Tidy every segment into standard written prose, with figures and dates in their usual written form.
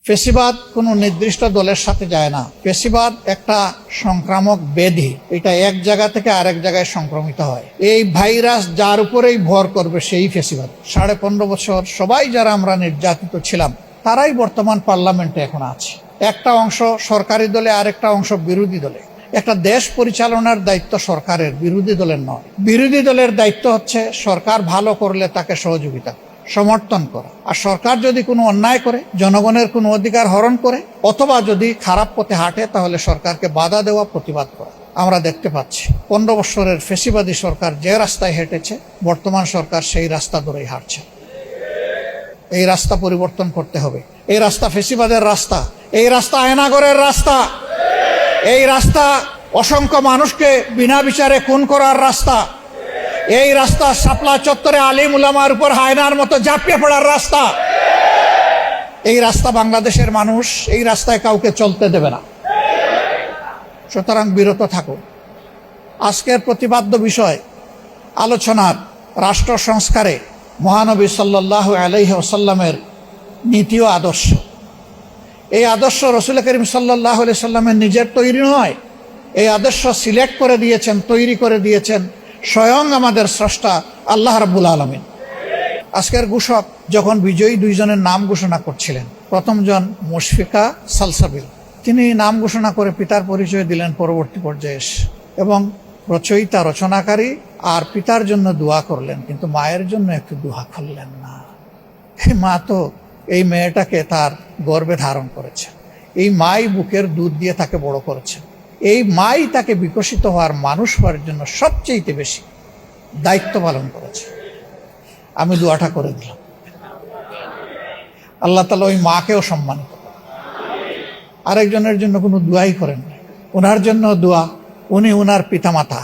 ফেসিবাদ কোনো নির্দিষ্ট দলের সাথে যায় না। ফেসিবাদ একটা সংক্রামক ব্যাধি, এটা এক জায়গা থেকে আরেক জায়গায় সংক্রমিত হয়। এই ভাইরাস যার উপরেই ভর করবে সেই ফেসিবাদ। 15.5 বছর সবাই যারা আমরা নির্যাতিত ছিলাম তারাই বর্তমান পার্লামেন্টে এখন আছে। একটা অংশ সরকারি দলে, আরেকটা অংশ বিরোধী দলে। একটা দেশ পরিচালনার দায়িত্ব সরকারের, বিরোধী দলের নয়। বিরোধী দলের দায়িত্ব হচ্ছে সরকার ভালো করলে তাকে সহযোগিতা, সমর্থন করা। আর সরকার যদি কোনো অন্যায় করে, জনগণের কোনো অধিকার হরণ করে, অথবা যদি খারাপ পথে হাঁটে, তাহলে সরকারকে বাধা দেওয়া, প্রতিবাদ করা। আমরা দেখতে পাচ্ছি 15 বছরের ফেসিবাদী সরকার যে রাস্তায় হেঁটেছে, বর্তমান সরকার সেই রাস্তা ধরেই হাঁটছে। এই রাস্তা পরিবর্তন করতে হবে। এই রাস্তা ফেসিবাদের রাস্তা, এই রাস্তা আয়নাগরের রাস্তা, এই রাস্তা অসংখ্য মানুষকে বিনা বিচারে খুন করার রাস্তা, এই রাস্তা শাপলা চত্বরে আলিম উলামার উপর হায়নার মতো ঝাঁপিয়ে পড়ার রাস্তা। এই রাস্তা বাংলাদেশের মানুষ এই রাস্তায় কাউকে চলতে দেবে না। সুতরাং বিরত থাকুন। আজকের প্রতিপাদ্য বিষয় আলোচনার রাষ্ট্র সংস্কারে মহানবী সাল্লাল্লাহু আলাইহি ওয়াসাল্লামের নীতি ও আদর্শ। এই আদর্শ রাসূল করিম সাল্লাল্লাহু আলাইহি ওয়াসাল্লামের নিজের তৈরি নয়। এই আদর্শ সিলেক্ট করে দিয়েছেন, তৈরি করে দিয়েছেন স্বয়ং আমাদের স্রষ্টা আল্লাহ রাব্বুল আলামিন। আজকের ঘোষক যখন বিজয়ী দুইজনের নাম ঘোষণা করছিলেন, প্রথমজন মুশফিকা সালসাবিল, তিনি নাম ঘোষণা করে পিতার পরিচয় দিলেন পরবর্তী পর্যায়ে এবং রচয়িতা, রচনাকারী আর পিতার জন্য দোয়া করলেন, কিন্তু মায়ের জন্য একটু দোয়া করলেন না। মা তো এই মেয়েটাকে তার গর্ভে ধারণ করেছে, এই মাই বুকের দুধ দিয়ে তাকে বড় করেছে, এই মাই তাকে বিকশিত হওয়ার, মানুষ হওয়ার জন্য সবচেয়ে বেশি দায়িত্ব পালন করেছে। আমি দোয়াটা করে দিলাম, আল্লাহ তাআলা ওই মাকেও সম্মানিত করেন। আরেকজনের জন্য কোনো দোয়াই করেন না, ওনার জন্য দোয়া। উনি ওনার পিতামাতা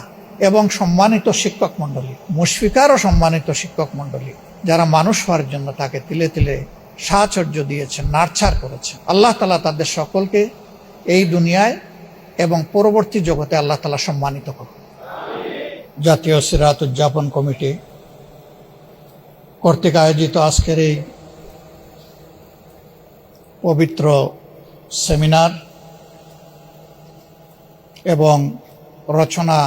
এবং সম্মানিত শিক্ষক মণ্ডলী, মুশফিকারও সম্মানিত শিক্ষক মণ্ডলী, যারা মানুষ হওয়ার জন্য তাকে তিলে তিলে সাহচর্য দিয়েছেন, নার্চার করেছেন। আল্লাহ তাআলা তাদের সকলকে এই দুনিয়ায় এবং পরবর্তী জগতে আল্লাহ তাআলা সম্মানিত করুন। জাতীয় সিরাত উদযাপন কমিটি কর্তৃক আয়োজিত আজকের এই পবিত্র সেমিনার এবং রচনা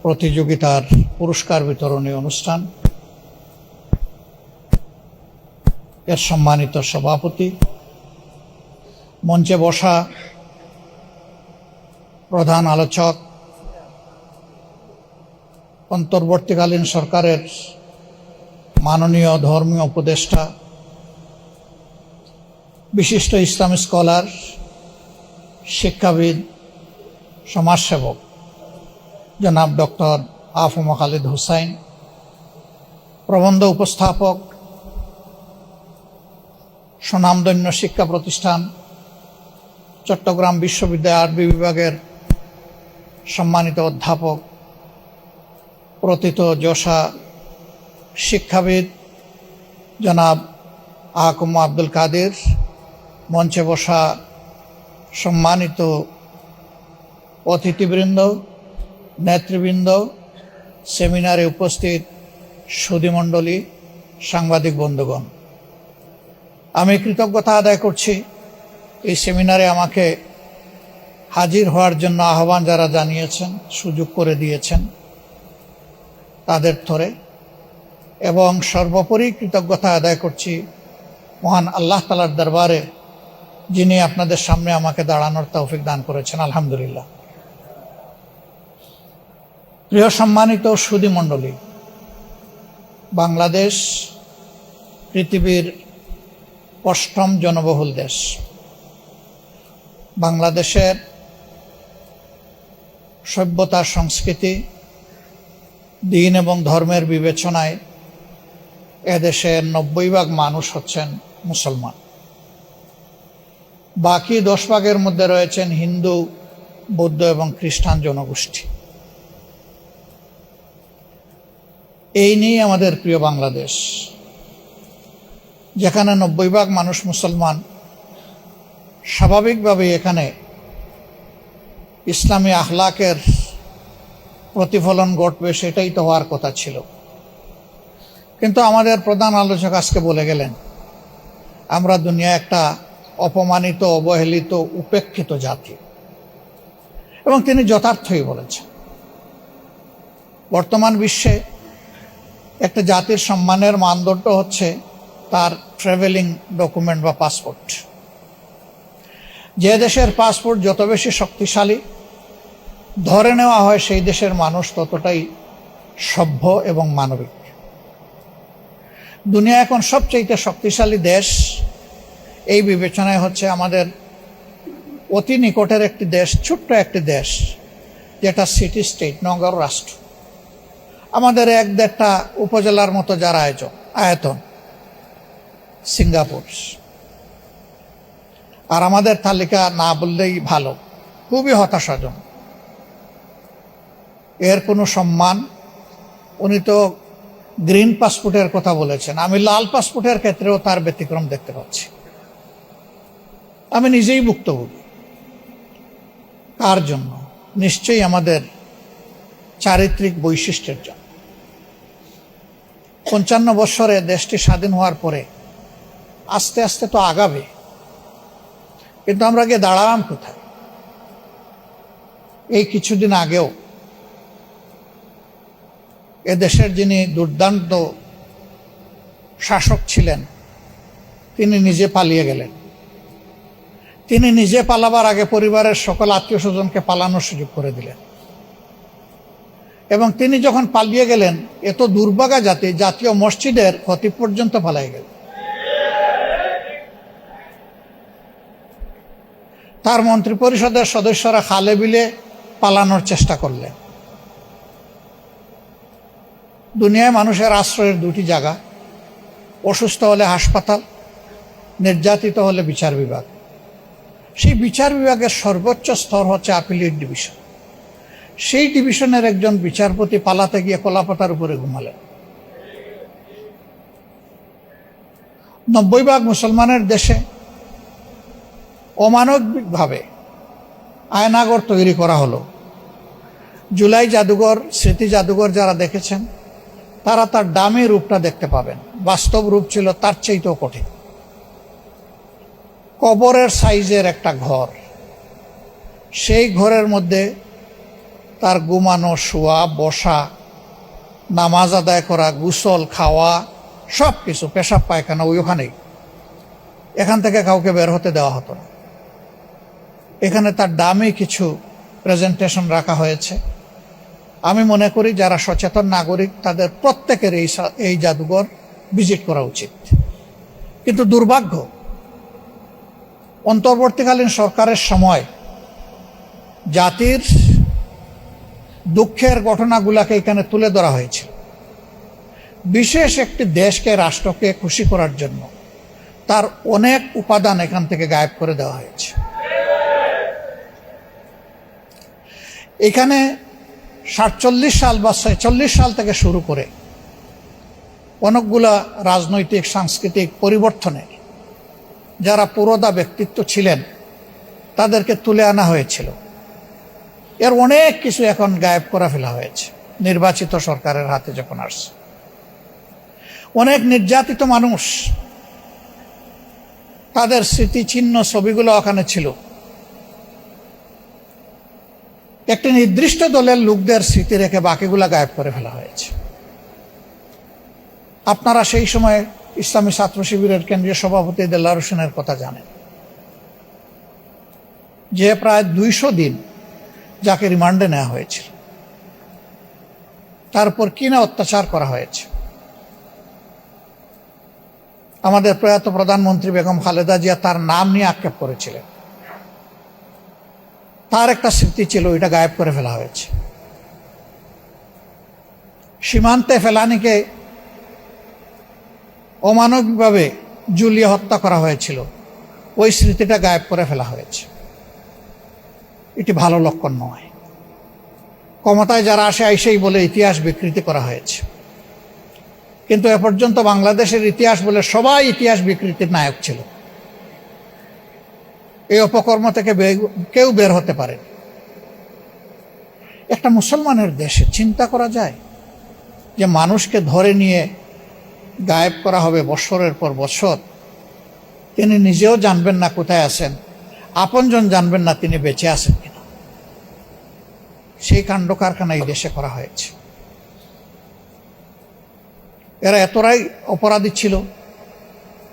প্রতিযোগিতার পুরস্কার বিতরণী অনুষ্ঠান এর সম্মানিত সভাপতি, মঞ্চে বসা প্রধান আলোচক, অন্তর্বর্তীকালীন সরকারের মাননীয় ধর্মীয় উপদেষ্টা, বিশিষ্ট ইসলামী স্কলার, শিক্ষাবিদ, সমাজসেবক জনাব ডক্টর আফম খালিদ হুসাইন, প্রবন্ধ উপস্থাপক, স্বনামধন্য শিক্ষা প্রতিষ্ঠান চট্টগ্রাম বিশ্ববিদ্যালয় আরবি বিভাগের সম্মানিত অধ্যাপক, প্রথিত যশা শিক্ষাবিদ জনাব আহকুম আব্দুল কাদের, মঞ্চে বসা সম্মানিত অতিথিবৃন্দ, নেতৃবৃন্দ, সেমিনারে উপস্থিত সুধীমণ্ডলী, সাংবাদিক বন্ধুগণ, আমি কৃতজ্ঞতা আদায় করছি এই সেমিনারে আমাকে হাজির হওয়ার জন্য আহ্বান যারা জানিয়েছেন, সুযোগ করে দিয়েছেন তাদের ধরে, এবং সর্বোপরি কৃতজ্ঞতা আদায় করছি মহান আল্লাহ তাআলার দরবারে, যিনি আপনাদের সামনে আমাকে দাঁড়ানোর তৌফিক দান করেছেন। আলহামদুলিল্লাহ। প্রিয় সম্মানিত সুধী মণ্ডলী, বাংলাদেশ পৃথিবীর 8ম জনবহুল দেশ। বাংলাদেশের সভ্যতা, সংস্কৃতি, দিন এবং ধর্মের বিবেচনায় এদেশের 90% মানুষ হচ্ছেন মুসলমান। বাকি 10% মধ্যে রয়েছেন হিন্দু, বৌদ্ধ এবং খ্রিস্টান জনগোষ্ঠী। এই নিয়ে আমাদের প্রিয় বাংলাদেশ, যেখানে 90% মানুষ মুসলমান, স্বাভাবিকভাবেই এখানে ইসলামী আখলাকের প্রতিফলন ঘটবে, সেটাই তো হওয়ার কথা ছিল। কিন্তু আমাদের প্রধান আলোচক আজকে বলে গেলেন আমরা দুনিয়া একটা অপমানিত, অবহেলিত, উপেক্ষিত জাতি, এবং তিনি যথার্থই বলেছেন। বর্তমান বিশ্বে একটা জাতির সম্মানের মানদণ্ড হচ্ছে তার ট্রাভেলিং ডকুমেন্ট বা পাসপোর্ট। যে দেশের পাসপোর্ট যত বেশি শক্তিশালী ধরে নেওয়া হয়, সেই দেশের মানুষ ততটাই সভ্য এবং মানবিক। দুনিয়া এখন সবচেয়ে শক্তিশালী দেশ এই বিবেচনায় হচ্ছে আমাদের অতি নিকটের একটি দেশ, ছোট্ট একটি দেশ যেটা সিটি স্টেট, নগর রাষ্ট্র। আমাদের 1-1.5টা উপজেলার মতো যার আয়তন সিঙ্গাপুর। আর আমাদের তালিকা না বললেই ভালো, খুবই হতাশাজনক। এর কোনো সম্মান, উনি তো গ্রিন পাসপোর্টের কথা বলেছেন, আমি লাল পাসপোর্টের ক্ষেত্রেও তার ব্যতিক্রম দেখতে পাচ্ছি। আমি নিজেই ভুক্তভোগী। কার জন্য? নিশ্চয়ই আমাদের চারিত্রিক বৈশিষ্ট্যের জন্য। 55 বছরে দেশটি স্বাধীন হওয়ার পরে আস্তে আস্তে তো আগাবে, কিন্তু আমরা গিয়ে দাঁড়ালাম কোথায়? এই কিছুদিন আগেও এদেশের যিনি দুর্দান্ত শাসক ছিলেন, তিনি নিজে পালিয়ে গেলেন। তিনি নিজে পালাবার আগে পরিবারের সকল আত্মীয় স্বজনকে পালানোর সুযোগ করে দিলেন, এবং তিনি যখন পালিয়ে গেলেন, এত দুর্ভাগা জাতি, জাতীয় মসজিদের খতিব পর্যন্ত পালিয়ে গেল। তার মন্ত্রী পরিষদের সদস্যরা খালে বিলে পালানোর চেষ্টা করলেন। দুনিয়ায় মানুষের আশ্রয়ের 2টি জায়গা, অসুস্থ হলে হাসপাতাল, নির্যাতিত হলে বিচার বিভাগ। সেই বিচার বিভাগের সর্বোচ্চ স্তর হচ্ছে আপিলেট ডিভিশন। সেই ডিভিশনের একজন বিচারপতি পালাতে গিয়ে কলাপাতার উপরে ঘুমালেন। 90 ভাগ মুসলমানের দেশে অমানবিকভাবে আয়নাগর তৈরি করা হলো। জুলাই জাদুঘর, স্মৃতি জাদুঘর যারা দেখেছেন তারা তার দামি রূপটা দেখতে পাবেন। বাস্তব রূপ ছিল তার চাইতেও কঠিন। কবরের সাইজের একটা ঘর, সেই ঘরের মধ্যে তার ঘুমানো, শোয়া, বসা, নামাজ আদায় করা, গোসল, খাওয়া, সব কিছু, পেশাব পায়খানা ওইখানেই। এখান থেকে কাউকে বের হতে দেওয়া হতো না। এখানে তার দামি কিছু প্রেজেন্টেশন রাখা হয়েছে। আমি মনে করি যারা সচেতন নাগরিক তাদের প্রত্যেকের এই জাদুঘর ভিজিট করা উচিত। কিন্তু দুর্ভাগ্য, অন্তর্বর্তীকালীন সরকারের সময় জাতির দুঃখের ঘটনাগুলাকে এখানে তুলে ধরা হয়েছিল। বিশেষ একটি দেশকে, রাষ্ট্রকে খুশি করার জন্য তার অনেক উপাদান এখান থেকে গায়েব করে দেওয়া হয়েছে। এখানে 47 সাল বা 46 সাল থেকে শুরু করে অনেকগুলা রাজনৈতিক, সাংস্কৃতিক পরিবর্তনের যারা পুরোদা ব্যক্তিত্ব ছিলেন তাদেরকে তুলে আনা হয়েছিল। এর অনেক কিছু এখন গায়েব করে ফেলা হয়েছে নির্বাচিত সরকারের হাতে যখন আসছে। অনেক নির্যাতিত মানুষ, তাদের স্মৃতিচিহ্ন ছবিগুলো ওখানে ছিল। একটি নির্দিষ্ট দলের লোকদের স্মৃতি রেখে বাকিগুলা গায়েব করে ফেলা হয়েছে। আপনারা সেই সময় ইসলামী ছাত্র শিবিরের কেন্দ্রীয় সভাপতি দেলোয়ার হোসেনের কথা জানেন, যে প্রায় 200 দিন যাকে রিমান্ডে নেওয়া হয়েছিল, তারপর কি না অত্যাচার করা হয়েছে। আমাদের প্রয়াত প্রধানমন্ত্রী বেগম খালেদা জিয়া তার নাম নিয়ে আক্ষেপ করেছিলেন। তার একটা স্মৃতি ছিল, এটা গায়েব করে ফেলা হয়েছে। সীমান্তে ফেলানিকে অমানবিকভাবে ঝুলিয়ে হত্যা করা হয়েছিল, ওই স্মৃতিটা গায়েব করে ফেলা হয়েছে। এটি ভালো লক্ষণ নয়। ক্ষমতায় যারা আসে আইসেই বলে ইতিহাস বিকৃতি করা হয়েছে, কিন্তু এ পর্যন্ত বাংলাদেশের ইতিহাস বলে সবাই ইতিহাস বিকৃতির নায়ক ছিল। এই অপকর্ম থেকে কেউ বের হতে পারে। একটা মুসলমানের দেশে চিন্তা করা যায় যে মানুষকে ধরে নিয়ে গায়েব করা হবে বছরের পর বছর। তিনি নিজেও জানবেন না কোথায় আছেন, আপনজন জানবেন না তিনি বেঁচে আছেন কিনা। সেই কাণ্ড কারখানা এই দেশে করা হয়েছে। এরা এতটাই অপরাধী ছিল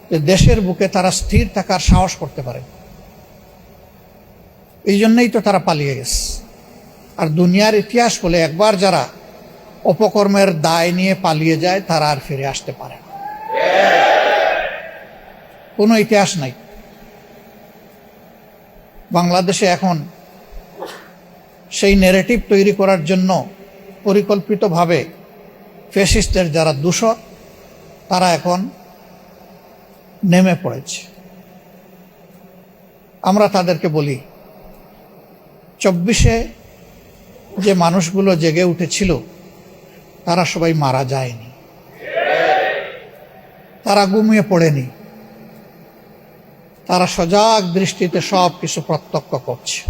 যে দেশের বুকে তারা স্থির থাকার সাহস করতে পারে। এই জন্যই তো তারা পালিয়ে গেছে। আর দুনিয়ার ইতিহাস বলে একবার যারা অপকর্মের দায় নিয়ে পালিয়ে যায় তারা আর ফিরে আসতে পারে না। কোনো ইতিহাস নাই। বাংলাদেশে এখন সেই ন্যারেটিভ তৈরি করার জন্য পরিকল্পিতভাবে ফ্যাসিস্টদের যারা দূষক তারা এখন নেমে পড়েছে। আমরা তাদেরকে বলি 24-এ যে মানুষগুলো জেগে উঠেছিল তারা সবাই মারা যায়নি, তারা ঘুমিয়ে পড়েনি, তারা সজাগ দৃষ্টিতে সব কিছু প্রত্যক্ষ করছে।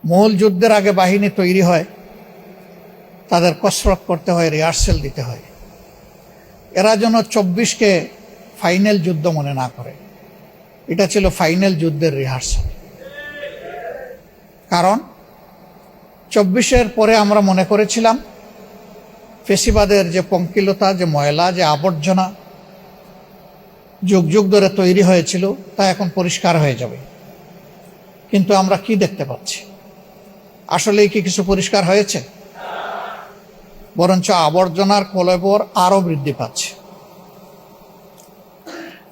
মূল যুদ্ধের আগে বাহিনী তৈরি হয়, তাদের কসরত করতে হয়, রিহার্সেল দিতে হয়। এরা যেন 24-কে ফাইনাল যুদ্ধ মনে না করে। এটা ছিল ফাইনাল যুদ্ধের রিহার্সাল। কারণ 24-এর পরে আমরা মনে করেছিলাম ফেসিবাদের যে পঙ্কিলতা, যে ময়লা, যে আবর্জনা যুগ যুগ ধরে তৈরি হয়েছিল তা এখন পরিষ্কার হয়ে যাবে। কিন্তু আমরা কি দেখতে পাচ্ছি? আসলেই কি কিছু পরিষ্কার হয়েছে? বরঞ্চ আবর্জনার কলেবর আরো বৃদ্ধি পাচ্ছে।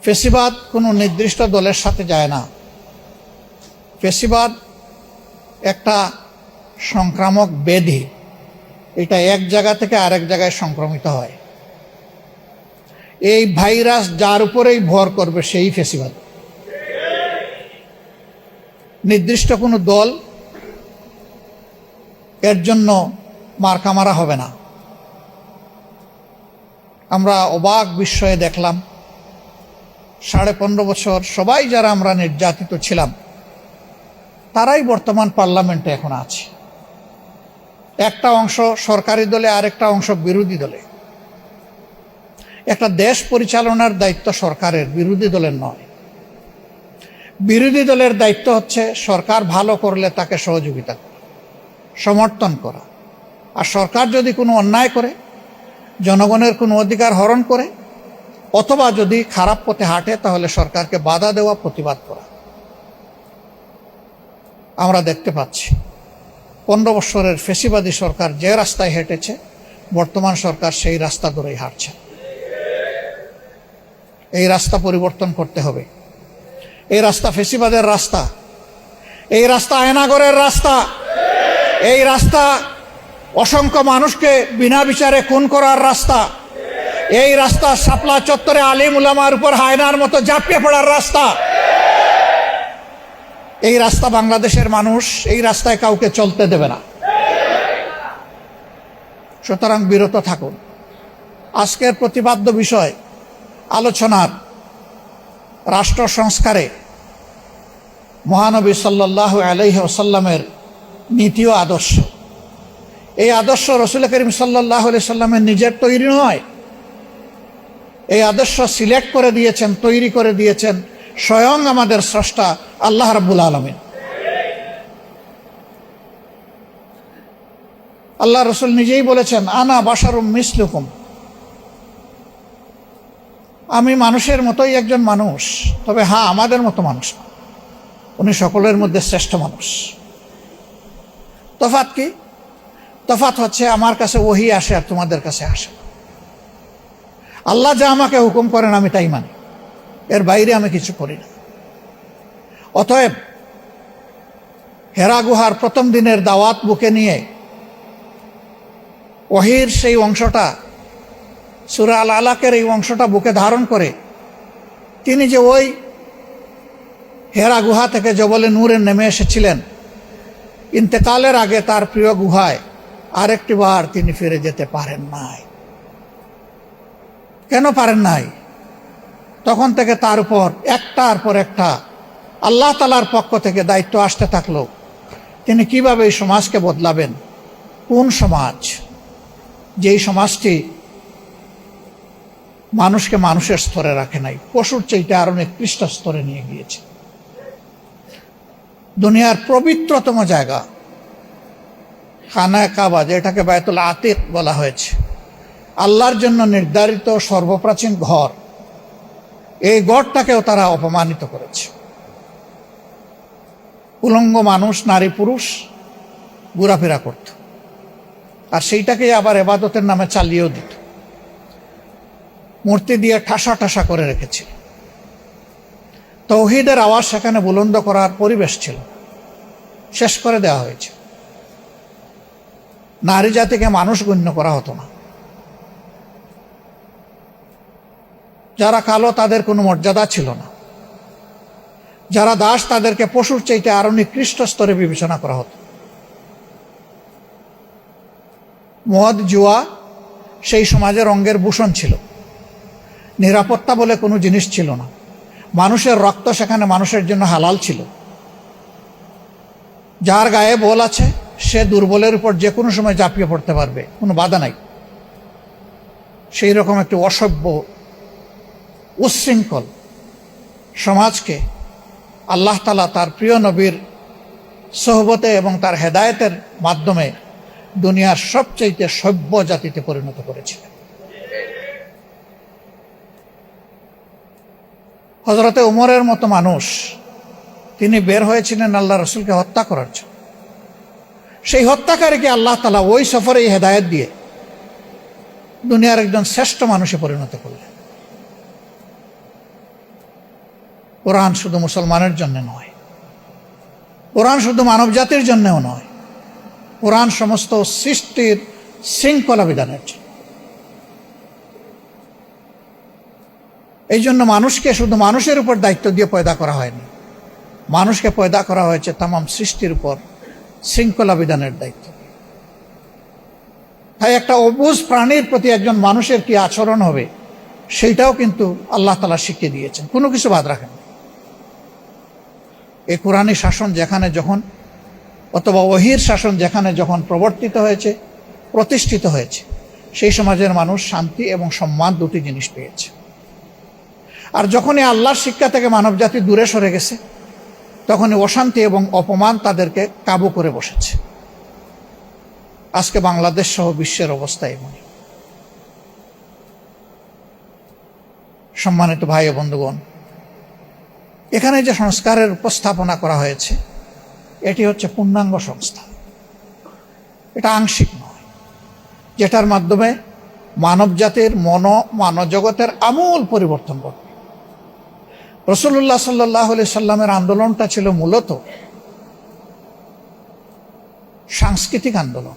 ফেসিবাদ কোনো নির্দিষ্ট দলের সাথে যায় না। ফেসিবাদ একটা সংক্রামক ব্যাধি, এটা এক জায়গা থেকে আরেক জায়গায় সংক্রমিত হয়। এই ভাইরাস যার উপরেই ভর করবে সেই ফেসিবাদ। নির্দিষ্ট কোনো দল এর জন্য মার্কা মারা হবে না। আমরা অবাক বিস্ময়ে দেখলাম 15.5 বছর সবাই যারা আমরা নির্যাতিত ছিলাম তারাই বর্তমান পার্লামেন্টে এখন আছে। একটা অংশ সরকারি দলে, আরেকটা অংশ বিরোধী দলে। একটা দেশ পরিচালনার দায়িত্ব সরকারের, বিরোধী দলের নয়। বিরোধী দলের দায়িত্ব হচ্ছে সরকার ভালো করলে তাকে সহযোগিতা করা, সমর্থন করা। আর সরকার যদি কোনো অন্যায় করে, জনগণের কোনো অধিকার হরণ করে, অথবা যদি খারাপ পথে হাঁটে তাহলে সরকারকে বাধা দেওয়া, প্রতিবাদ করা। আমরা দেখতে পাচ্ছি 15 বছরের ফেসিবাদী সরকার যে রাস্তায় হেঁটেছে, বর্তমান সরকার সেই রাস্তা ধরেই হাঁটছে। এই রাস্তা পরিবর্তন করতে হবে। এই রাস্তা ফেসিবাদের রাস্তা, এই রাস্তা আয়নাগরের রাস্তা, এই রাস্তা অসংখ্য মানুষকে বিনা বিচারে খুন করার রাস্তা, এই রাস্তা শাপলা চত্বরে আলিম উলামার উপর হায়নার মতো ঝাঁপিয়ে পড়ার রাস্তা। এই রাস্তা বাংলাদেশের মানুষ এই রাস্তায় কাউকে চলতে দেবে না। সুতরাং বিরত থাকুন। আজকের প্রতিপাদ্য বিষয় আলোচনার রাষ্ট্র সংস্কারে মহানবী সাল্লাল্লাহু আলাইহি ওয়াসাল্লামের নীতি ও আদর্শ। এই আদর্শ রাসূল করিম সাল্লাল্লাহু আলাইহি ওয়াসাল্লামের নিজের তৈরি নয়। এই আদর্শ সিলেক্ট করে দিয়েছেন, তৈরি করে দিয়েছেন স্বয়ং আমাদের স্রষ্টা আল্লাহ রাব্বুল আলামিন। আল্লাহ রাসূল নিজেই বলেছেন, আনা বাশারুম মিসলুকুম, আমি মানুষের মতোই একজন মানুষ, তবে হ্যাঁ আমাদের মতো মানুষ না। উনি সকলের মধ্যে শ্রেষ্ঠ মানুষ। তফাৎ কি? তফাৎ হচ্ছে আমার কাছে ওহী আসে আর তোমাদের কাছে আসে। আল্লাহ যা আমাকে হুকুম করেন আমি তাই মানি, এর বাইরে আমি কিছু করি না। অতএব হেরা গুহার প্রথম দিনের দাওয়াত বুকে নিয়ে ওহীর সেই অংশটা, সূরা আল আলাকের এই অংশটা বুকে ধারণ করে তিনি যে ওই হেরা গুহা থেকে জবলে নূরে নেমে এসেছিলেন, ইন্তেকালের আগে তার প্রিয় গুহায় আরেকটি বার তিনি ফিরে যেতে পারেন নাই। কেন পারেন নাই? তখন থেকে তার উপর একটার পর একটা আল্লাহ তাআলার পক্ষ থেকে দায়িত্ব আসতে থাকলো। তিনি কিভাবে এই সমাজকে বদলাবেন। কোন সমাজ? যেই সমাজটি মানুষকে মানুষের স্তরে রাখে নাই, পশুর চাইতে আরো নিকৃষ্ট স্তরে নিয়ে গিয়েছে। দুনিয়ার পবিত্রতম জায়গা খানায়ে কাবা, যেটাকে বায়তুল আতিক বলা হয়েছে, আল্লাহর জন্য নির্ধারিত সর্বপ্রাচীন ঘর, এই গড়টাকেও তারা অপমানিত করেছে। উলঙ্গ মানুষ, নারী পুরুষ ঘোরাফেরা করত, আর সেইটাকে আবার ইবাদতের নামে চালিয়েও দিত। মূর্তি দিয়ে ঠাসা ঠাসা করে রেখেছিল। তাওহীদের আওয়াজ সেখানে বুলন্দ করার পরিবেশ ছিল, শেষ করে দেওয়া হয়েছে। নারী জাতিকে মানুষ গণ্য করা হতো না। যারা কালো তাদের কোনো মর্যাদা ছিল না। যারা দাস তাদেরকে পশুর চাইতে আরো নিকৃষ্ট স্তরে বিবেচনা করা হতো। মদ, জুয়া সেই সমাজের রঙের ভূষণ ছিল। নিরাপত্তা বলে কোনো জিনিস ছিল না। মানুষের রক্ত সেখানে মানুষের জন্য হালাল ছিল। যার গায়ে বল আছে সে দুর্বলের উপর যে কোনো সময় ঝাঁপিয়ে পড়তে পারবে, কোনো বাধা নাই। সেই রকম একটি অসভ্য, উচ্ছৃঙ্খল সমাজকে আল্লাহ তাআলা তার প্রিয় নবীর সোহবতে এবং তার হেদায়েতের মাধ্যমে দুনিয়ার সবচাইতে সভ্য জাতিতে পরিণত করেছিলেন। হযরতে উমরের মতো মানুষ, তিনি বের হয়েছিলেন আল্লাহ রসুলকে হত্যা করার জন্য। সেই হত্যাকারীকে আল্লাহ তাআলা ওই সফরে হেদায়েত দিয়ে দুনিয়ার একজন শ্রেষ্ঠ মানুষে পরিণত করলেন। কোরআন শুধু মুসলমানের জন্য নয়, কোরআন শুধু মানব জাতির জন্যও নয়, কোরআন সমস্ত সৃষ্টির শৃঙ্খলা বিধানের জন্য। এই জন্য মানুষকে শুধু মানুষের উপর দায়িত্ব দিয়ে পয়দা করা হয়নি, মানুষকে পয়দা করা হয়েছে তামাম সৃষ্টির উপর শৃঙ্খলা বিধানের দায়িত্ব। তাই একটা অবুঝ প্রাণীর প্রতি একজন মানুষের কি আচরণ হবে সেইটাও কিন্তু আল্লাহ তাআলা শিখিয়ে দিয়েছেন, কোনো কিছু বাদ রাখেন। এই কোরআনী শাসন যেখানে যখন, অথবা ওহীর শাসন যেখানে যখন প্রবর্তিত হয়েছে, প্রতিষ্ঠিত হয়েছে, সেই সমাজের মানুষ শান্তি এবং সম্মান দুটি জিনিস পেয়েছে। আর যখনই আল্লাহর শিক্ষা থেকে মানব জাতি দূরে সরে গেছে, তখনই অশান্তি এবং অপমান তাদেরকে কাবু করে বসেছে। আজকে বাংলাদেশ সহ বিশ্বের অবস্থা এমনই। সম্মানিত ভাই ও বন্ধুগণ, এখানে যে সংস্কারের উপস্থাপনা করা হয়েছে, এটি হচ্ছে পূর্ণাঙ্গ সংস্কার, এটা আংশিক নয়, যেটার মাধ্যমে মানব জাতির মানবজগতের আমূল পরিবর্তন ঘটবে। রাসূলুল্লাহ সাল্লাল্লাহু আলাইহি সাল্লামের আন্দোলনটা ছিল মূলত সাংস্কৃতিক আন্দোলন,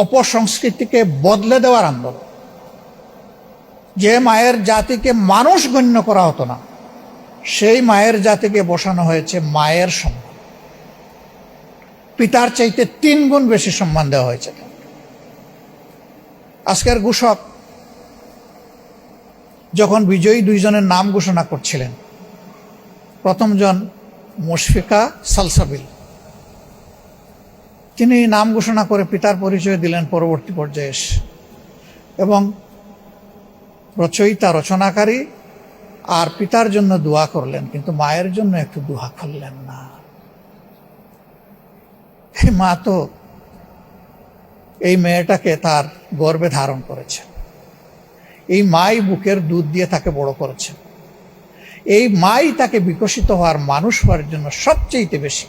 অপসংস্কৃতিকে বদলে দেওয়ার আন্দোলন। যে মায়ের জাতিকে মানুষ গণ্য করা হতো না, সেই মায়ের জাতিকে বসানো হয়েছে মায়ের সম্মান, পিতার চাইতে 3 গুণ বেশি সম্মান দেওয়া হয়েছে। আজকের ঘোষক যখন বিজয়ী 2 জনের নাম ঘোষণা করছিলেন, প্রথম জন মুশফিকা সালসাবিল, তিনি নাম ঘোষণা করে পিতার পরিচয় দিলেন পরবর্তী পর্যায়ে এসে, এবং রচয়িতা, রচনাকারী আর পিতার জন্য দোয়া করলেন, কিন্তু মায়ের জন্য একটু দোয়া করলেন না। এই মা তো এই মেয়েটাকে তার গর্ভে ধারণ করেছে, এই মাই বুকের দুধ দিয়ে তাকে বড় করেছে, এই মাই তাকে বিকশিত হওয়ার, মানুষ হওয়ার জন্য সবচেয়ে বেশি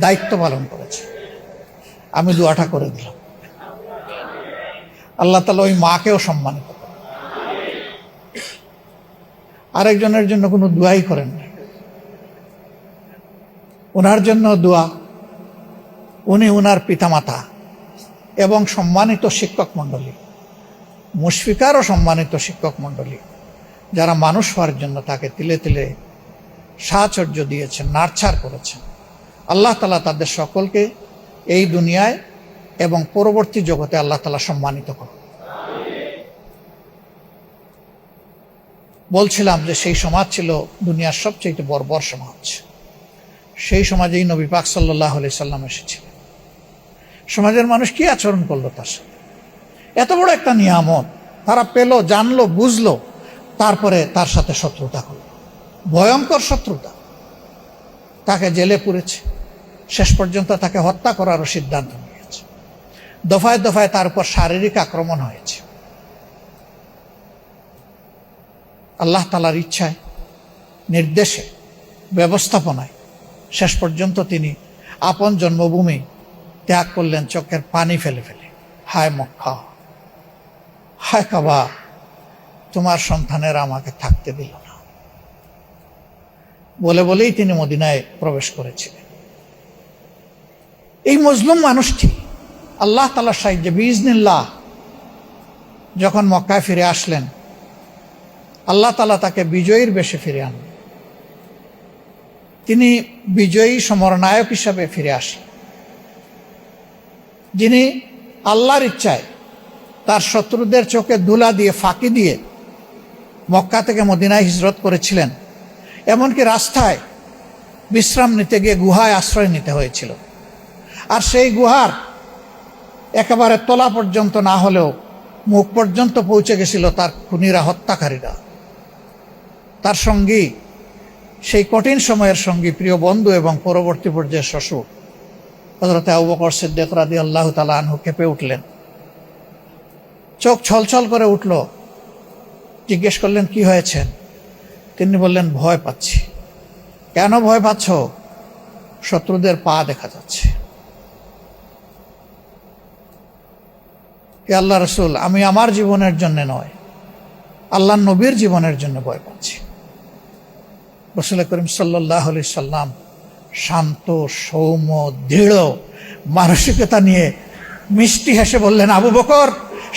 দায়িত্ব পালন করেছে। আমি দোয়াটা করে দিলাম, আল্লাহ তাআলা ওই মাকেও সম্মানিত করেন। আরেকজনের জন্য কোনো দোয়াই করেন না, ওনার জন্য দোয়া, উনি ওনার পিতামাতা এবং সম্মানিত শিক্ষক মণ্ডলী, মুশফিকারও সম্মানিত শিক্ষক মণ্ডলী, যারা মানুষ হওয়ার জন্য তাকে তিলে তিলে সাহচর্য দিয়েছেন, নার্চার করেছেন। আল্লাহ তাআলা তাদের সকলকে এই দুনিয়ায় এবং পরবর্তী জগতে আল্লাহ তাআলা সম্মানিত করুন। বলছিলাম যে সেই সমাজ ছিল দুনিয়ার সবচেয়ে বর্বর সমাজ। সেই সমাজেই নবী পাক সাল্লাল্লাহু আলাইহি সাল্লাম এসেছিলেন। সমাজের মানুষ কি আচরণ করলো তার সাথে? এত বড় একটা নিয়ামত তারা পেল, জানলো, বুঝলো, তারপরে তার সাথে শত্রুতা করল, ভয়ঙ্কর শত্রুতা। তাকে জেলে পুরেছে, শেষ পর্যন্ত তাকে হত্যা করারও সিদ্ধান্ত নিয়েছে। দফায় দফায় তার উপর শারীরিক আক্রমণ হয়েছে। আল্লাহ তাআলার ইচ্ছায়, নির্দেশে, ব্যবস্থাপনায় শেষ পর্যন্ত তিনি আপন জন্মভূমি ত্যাগ করলেন চোখের পানি ফেলে ফেলে। হায় মক্কা, হায় কাবা, তোমার সন্তানেরা আমাকে থাকতে দিল না বলেই তিনি মদিনায় প্রবেশ করেছিলেন। এই মজলুম মানুষটি আল্লাহ তাআলার সাহায্যে বিইজনিল্লাহ যখন মক্কায় ফিরে আসলেন, আল্লাহ তাআলা তাকে বিজয়ীর বেশে ফিরে আনলেন। তিনি বিজয়ী সমরনায়ক হিসাবে ফিরে আসেন, যিনি আল্লাহর ইচ্ছায় তার শত্রুদের চোখে ধুলা দিয়ে, ফাঁকি দিয়ে মক্কা থেকে মদিনায় হিজরত করেছিলেন। এমনকি রাস্তায় বিশ্রাম নিতে গিয়ে গুহায় আশ্রয় নিতে হয়েছিল। আর সেই গুহার একেবারে তলা পর্যন্ত না হলেও মুখ পর্যন্ত পৌঁছে গেছিল তার খুনিরা, হত্যাকারীরা। তার সঙ্গী, সেই কঠিন সময়ের সঙ্গী, প্রিয় বন্ধু এবং পরবর্তী পর্যায়ে শ্বশুর হযরত আবু বকর সিদ্দিক রাদিয়াল্লাহু তাআলা আনহু কেঁপে উঠলেন, চোখ ছলছল করে উঠল। জিজ্ঞেস করলেন, কি হয়েছেন? তিনি বললেন, ভয় পাচ্ছি। কেন ভয় পাচ্ছ? শত্রুদের পা দেখা যাচ্ছে। হে আল্লাহ রাসূল, আমি আমার জীবনের জন্য নয়, আল্লাহর নবীর জীবনের জন্য ভয় পাচ্ছি। রাসূল করিম সাল্লাল্লাহু আলাইহি সাল্লাম শান্ত, সৌম্য, দৃঢ় মানসিকতা নিয়ে মিষ্টি হেসে বললেন, আবু বকর,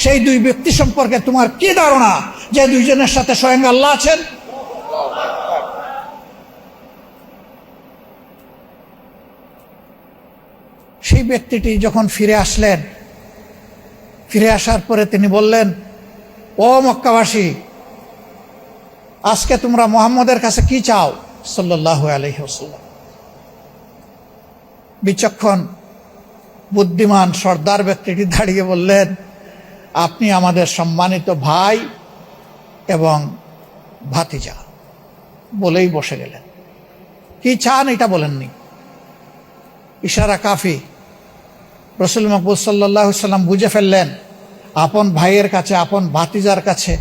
সেই দুই ব্যক্তি সম্পর্কে তোমার কি ধারণা যে দুইজনের সাথে স্বয়ং আল্লাহ আছেন? সেই ব্যক্তিটি যখন ফিরে আসলেন, ফিরে আসার পরে তিনি বললেন, ও মক্কাবাসী, আজকে তোমরা মুহাম্মদের কাছে কি চাও সাল্লাল্লাহু আলাইহি ওয়াসাল্লাম? বিচক্ষণ, বুদ্ধিমান, সর্দার ব্যক্তিটি দাঁড়িয়ে বললেন, আপনি আমাদের সম্মানিত ভাই এবং ভাতিজা, বলেই বসে গেলেন। কি চান এটা বলেননি, ইশারা কাফি। রাসূল মাকবুল সাল্লাল্লাহু আলাইহি সাল্লাম বুঝে ফেললেন, আপন ভাইয়ের কাছে, আপন ভাতিজার কাছে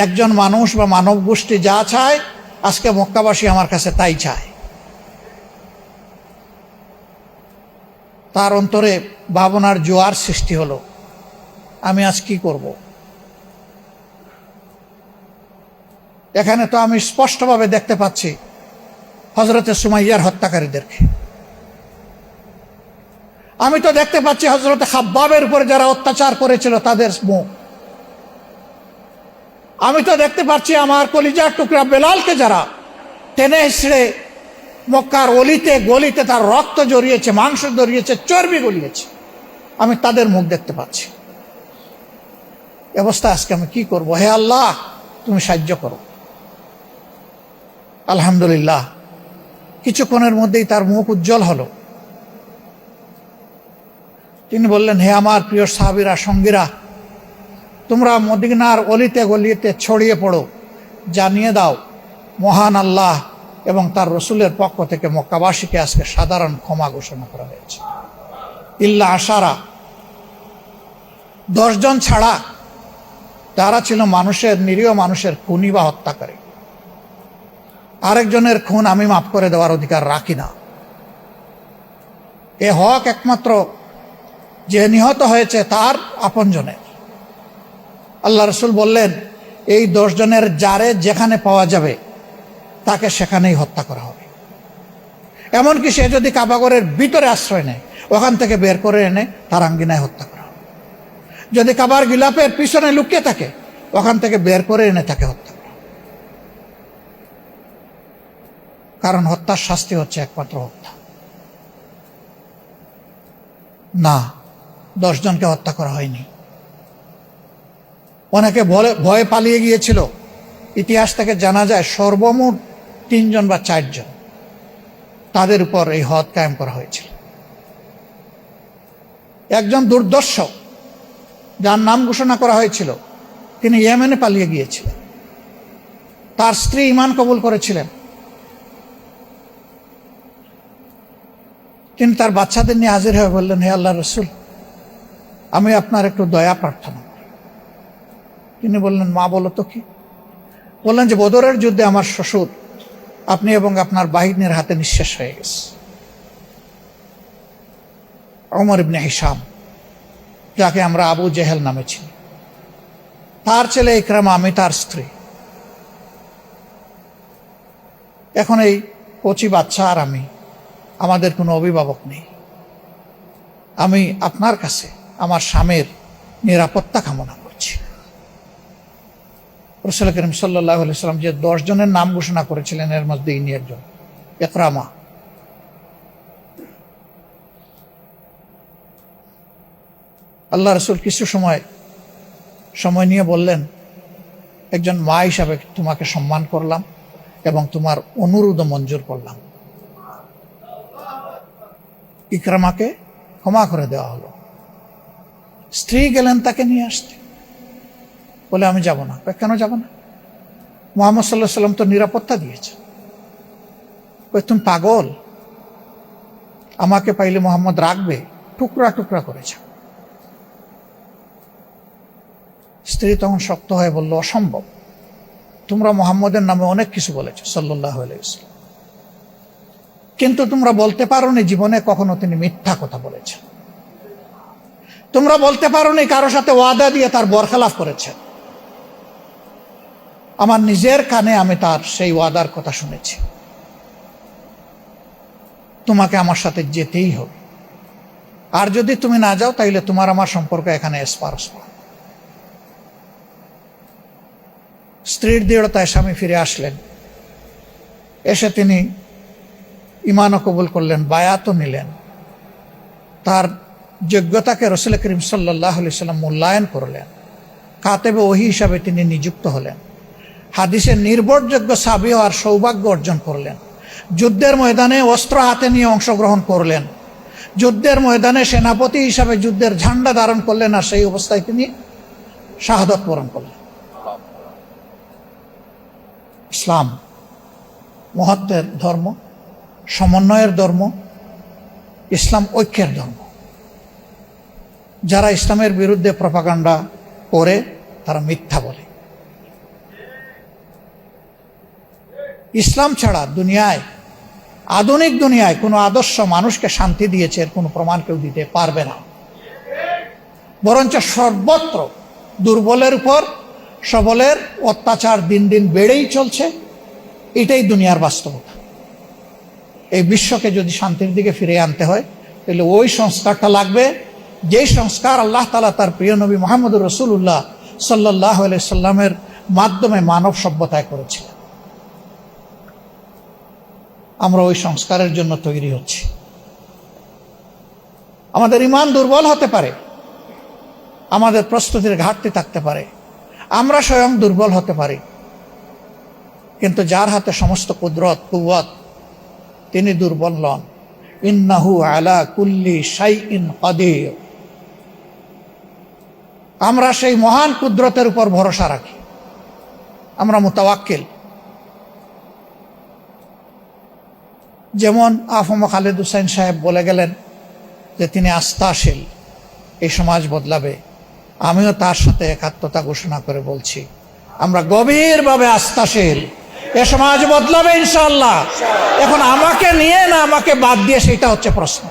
একজন মানুষ বা মানব গোষ্ঠী যা চায়, আজকে মক্কাবাসী আমার কাছে তাই চায়। তার অন্তরে ভাবনার জোয়ার সৃষ্টি হলো, আমি আজ কি করব? এখানে তো আমি স্পষ্টভাবে দেখতে পাচ্ছি হযরতে সুমাইয়ার হত্যাকারীদেরকে। আমি তো দেখতে পাচ্ছি হযরতে খাব্বাবের উপরে যারা অত্যাচার করেছিল তাদের মুখ। আমি তো দেখতে পাচ্ছি আমার কলিজার টুকরা বেলালকে যারা টেনে হিঁচড়ে মক্কার অলিতে গলিতে তার রক্ত জড়িয়েছে, মাংস জড়িয়েছে, চর্বি গলিয়েছে, আমি তাদের মুখ দেখতে পাচ্ছি। অবস্থা আজকে আমি কি করব? হে আল্লাহ, তুমি সাহায্য করো। আলহামদুলিল্লাহ, কিছুক্ষণের মধ্যেই তার মুখ উজ্জ্বল হলো। তিনি বললেন, হে আমার প্রিয় সাহাবীরা, সঙ্গীরা, তোমরা মদিনার অলিতে গলিতে ছড়িয়ে পড়ো, জানিয়ে দাও মহান আল্লাহ এবং তার রসুলের পক্ষ থেকে মক্কাবাসীকে আজকে সাধারণ ক্ষমা ঘোষণা করা হয়েছে। ইল্লা আশারা, 10 জন ছাড়া, তারা ছিল মানুষের, নিরীহ মানুষের খুনি বা হত্যাকারী। আরেকজনের খুন আমি মাফ করে দেওয়ার অধিকার রাখি না। এ হক একমাত্র যে নিহত হয়েছে তার আপনজনের। আল্লাহ রসুল বললেন, এই 10 জনের যারে যেখানে পাওয়া যাবে তাকে সেখানেই হত্যা করা হবে। এমনকি সে যদি কাবাগরের ভিতরে আশ্রয় নেয়, ওখান থেকে বের করে এনে তার আঙ্গিনায় হত্যা করা হবে। যদি কাবার গিলাপের পিছনে লুকিয়ে থাকে, ওখান থেকে বের করে এনে তাকে হত্যা করা হবে। কারণ হত্যার শাস্তি হচ্ছে একমাত্র হত্যা। না, 10 জনকে হত্যা করা হয়নি। অনেকে ভয়ে পালিয়ে গিয়েছিল। ইতিহাস থেকে জানা যায় সর্বমোট 3 জন বা 4 জন, তাদের উপর এই হদ কায়েম করা হয়েছিল। একজন দুর্দর্শ, যার নাম ঘোষণা করা হয়েছিল, তিনি ইয়েমেনে পালিয়ে গিয়েছিলেন। তার স্ত্রী ঈমান কবুল করেছিলেন। তিনি তার বাচ্চাদের নিয়ে হাজির হয়ে বললেন, হে আল্লাহর রাসূল, আমি আপনার একটু দয়া প্রার্থনা করি। তিনি বললেন, মা বলো তো কি? বললেন যে বদরের যুদ্ধে আমার শ্বশুর আপনি এবং আপনার বাহিনীর হাতে নিঃশেষ হয়ে গেছে। ওমর ইবনে হিশাম, যাকে আমরা আবু জেহেল নামে চিনি, তার ছেলে ইকরামা, আমি তার স্ত্রী। এখন এই কচি বাচ্চা আর আমি, আমাদের কোনো অভিভাবক নেই। আমি আপনার কাছে আমার স্বামীর নিরাপত্তা কামনা করছি। রাসূল করিম সাল্লাল্লাহু আলাইহি ওয়াসাল্লাম যে 10 জনের নাম ঘোষণা করেছিলেন, এর মধ্যে ইনি একজন, ইকরামা। আল্লাহ রাসূল কিছু সময় নিয়ে বললেন, একজন মা হিসাবে তোমাকে সম্মান করলাম এবং তোমার অনুরোধ মঞ্জুর করলাম। ইকরামাকে ক্ষমা করে দেওয়া হলো। স্ত্রী গেলেন তাকে নিয়ে আসতে, বলে আমি যাব না। কেন যাব না? মুহাম্মদ সাল্লাল্লাহু আলাইহি ওয়াসাল্লাম তো নিরাপত্তা দিয়েছে। তুমি পাগল? আমাকে পাইলে মুহাম্মদ রাখবে? টুকরা টুকরা করেছে। স্ত্রী তখন শক্ত হয়ে বলল, অসম্ভব, তোমরা মুহাম্মদের নামে অনেক কিছু বলেছো সাল্লাল্লাহু আলাইহি ওয়াসাল্লাম, কিন্তু তোমরা বলতে পারোনি জীবনে কখনো তিনি মিথ্যা কথা বলেছেন। তোমরা বলতে পারোনি কারোর সাথে ওয়াদা দিয়ে তার বরখেলাফ করেছেন। আমার নিজের কানে আমি তার সেই ওয়াদার কথা শুনেছি। তোমাকে আমার সাথে যেতেই হবে, আর যদি তুমি না যাও তাইলে তোমার আমার সম্পর্ক এখানে এসপারস্পার। স্ত্রীর দৃঢ়তায় স্বামী ফিরে আসলেন। এসে তিনি ঈমানও কবুল করলেন, বায়াতও নিলেন। তার যোগ্যতাকে রাসূল করিম সাল্লাল্লাহু আলাইহি ওয়াসাল্লাম মূল্যায়ন করলেন। কাতেবে ওহী হিসাবে তিনি নিযুক্ত হলেন। হাদিসের নির্ভরযোগ্য সাহাবী হওয়ার সৌভাগ্য অর্জন করলেন। যুদ্ধের ময়দানে অস্ত্র হাতে নিয়ে অংশগ্রহণ করলেন। যুদ্ধের ময়দানে সেনাপতি হিসাবে যুদ্ধের ঝান্ডা ধারণ করলেন, আর সেই অবস্থায় তিনি শাহাদাত বরণ করলেন। ইসলাম মহত্বের ধর্ম, সমন্বয়ের ধর্ম, ইসলাম ঐক্যের ধর্ম। যারা ইসলামের বিরুদ্ধে প্রপাগান্ডা করে তারা মিথ্যা বলে। ইসলাম ছাড়া দুনিয়ায়, আধুনিক দুনিয়ায় কোনো আদর্শ মানুষকে শান্তি দিয়েছে এর কোনো প্রমাণ কেউ দিতে পারবে না। বরঞ্চ সর্বত্র দুর্বলের উপর সবলের অত্যাচার দিন দিন বেড়েই চলছে। এটাই দুনিয়ার বাস্তবতা। এই বিশ্বকে যদি শান্তির দিকে ফিরে আনতে হয় তাহলে ওই সংস্কারটা লাগবে, যেই সংস্কার আল্লাহ তাআলা তার প্রিয় নবী মুহাম্মদুর রাসূলুল্লাহ সাল্লাল্লাহু আলাইহি সাল্লামের মাধ্যমে মানব সভ্যতায় করেছিলেন। আমরা ওই সংস্কারের জন্য তৈরি হচ্ছি। আমাদের ঈমান দুর্বল হতে পারে, আমাদের প্রস্তুতির ঘাটতি থাকতে পারে, আমরা স্বয়ং দুর্বল হতে পারি, কিন্তু যার হাতে সমস্ত কুদরত কুওয়াত তিনি দুর্বল নন। ইন্নাহু আলা কুল্লি শাইইন কাদির। আমরা সেই মহান কুদরতের উপর ভরসা রাখি, আমরা মুতাওয়াক্কিল। যেমন আফম খালেদ হুসাইন সাহেব বলে গেলেন যে তিনি আস্থাশীল, এই সমাজ বদলাবে। আমিও তার সাথে একাত্মতা ঘোষণা করে বলছি, আমরা গভীরভাবে আস্থাশীল, এ সমাজ বদলাবে ইনশাআল্লাহ। এখন আমাকে নিয়ে না আমাকে বাদ দিয়ে, সেটা হচ্ছে প্রশ্ন।